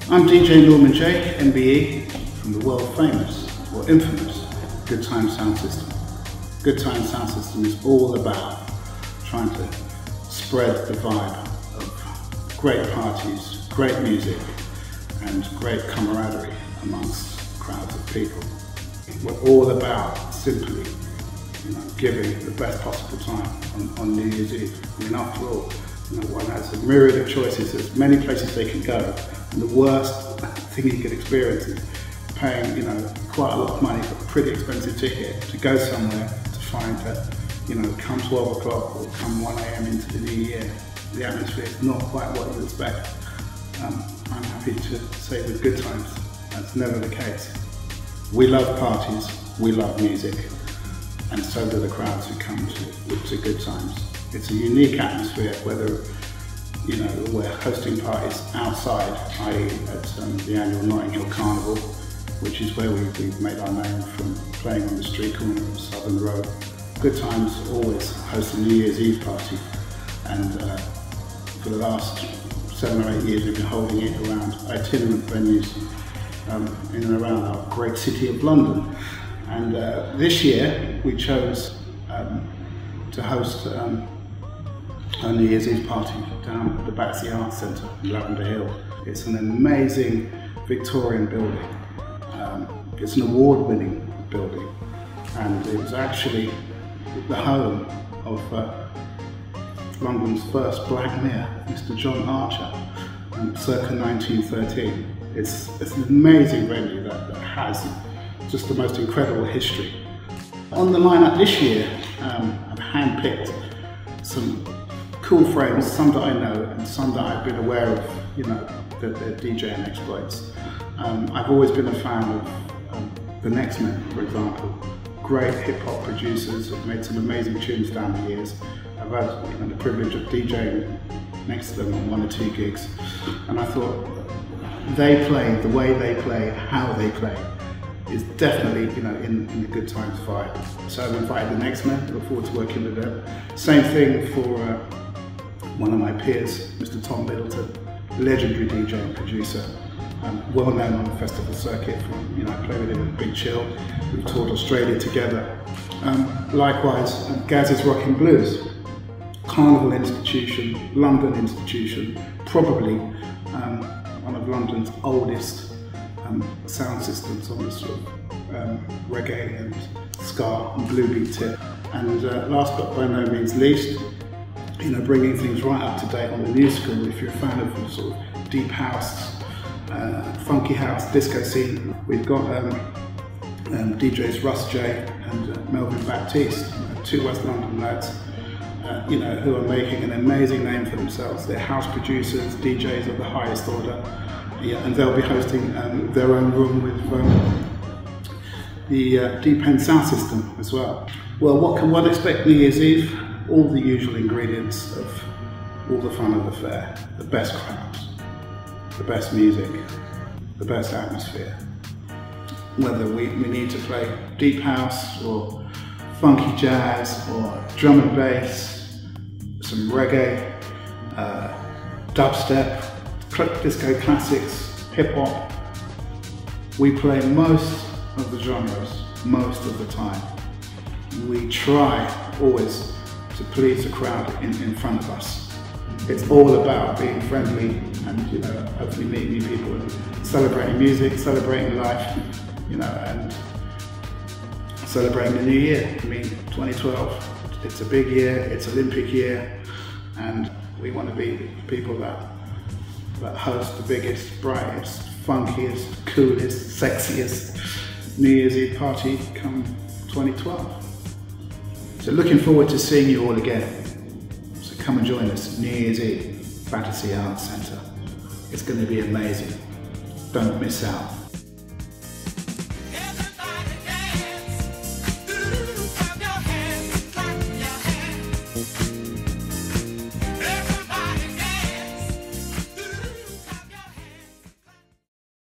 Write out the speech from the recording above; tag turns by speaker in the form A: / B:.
A: I'm DJ Norman J, MBE, from the world famous, or infamous, Good Time Sound System. Good Time Sound System is all about trying to spread the vibe of great parties, great music, and great camaraderie amongst crowds of people. We're all about simply giving the best possible time on New Year's Eve. I mean, after all, one has a myriad of choices. There's many places they can go, and the worst thing you can experience is paying, quite a lot of money for a pretty expensive ticket to go somewhere to find that, come 12 o'clock or come 1 AM into the new year, the atmosphere is not quite what you expect. I'm happy to say with Good Times, that's never the case. We love parties, we love music, and so do the crowds who come to Good Times. It's a unique atmosphere, whether we're hosting parties outside, i.e. at the annual Notting Hill Carnival, which is where we've made our name from playing on the street corner of Southern Road. Good Times always hosts a New Year's Eve party, and for the last 7 or 8 years we've been holding it around itinerant venues in and around our great city of London. And this year we chose to host a New Year's Eve party down at the Battersea Centre in Lavender Hill. It's an amazing Victorian building. It's an award-winning building, and it was actually the home of London's first Black Mayor, Mr. John Archer, circa 1913. It's an amazing venue that has just the most incredible history. On the lineup this year, I've handpicked some cool friends, some that I know and some that I've been aware of, their DJing exploits. I've always been a fan of the Next Men, for example. Great hip-hop producers who've made some amazing tunes down the years. I've had the privilege of DJing next to them on 1 or 2 gigs, and I thought they play, the way they play, how they play, is definitely in the Good Times vibe. So I've invited the Next Men, look forward to working with them. Same thing for one of my peers, Mr. Tom Middleton, legendary DJ and producer, well known on the festival circuit. I play with him at Big Chill. We've toured Australia together. Likewise, Gaz's Rockin' Blues, Carnival institution, London institution, probably one of London's oldest sound systems on the sort of reggae and ska and blue beat tip. And last but by no means least, bringing things right up to date on the new school. If you're a fan of the sort of deep house, funky house, disco scene, we've got DJs Russ J and Melvin Baptiste, 2 West London lads, who are making an amazing name for themselves. They're house producers, DJs of the highest order, and they'll be hosting their own room with the Deep End Sound System as well. Well, what can one expect New Year's Eve? All the usual ingredients of all the fun of the fair. The best crowds, the best music, the best atmosphere. Whether we need to play deep house or funky jazz or drum and bass, some reggae, dubstep, disco classics, hip hop. We play most of the genres, most of the time. We try always to please the crowd in front of us. It's all about being friendly and hopefully meeting new people and celebrating music, celebrating life, and celebrating the new year. I mean, 2012, it's a big year, it's Olympic year, and we want to be people that host the biggest, brightest, funkiest, coolest, sexiest New Year's Eve party come 2012. So looking forward to seeing you all again. So come and join us New Year's Eve, Battersea Arts Centre. It's going to be amazing. Don't miss out.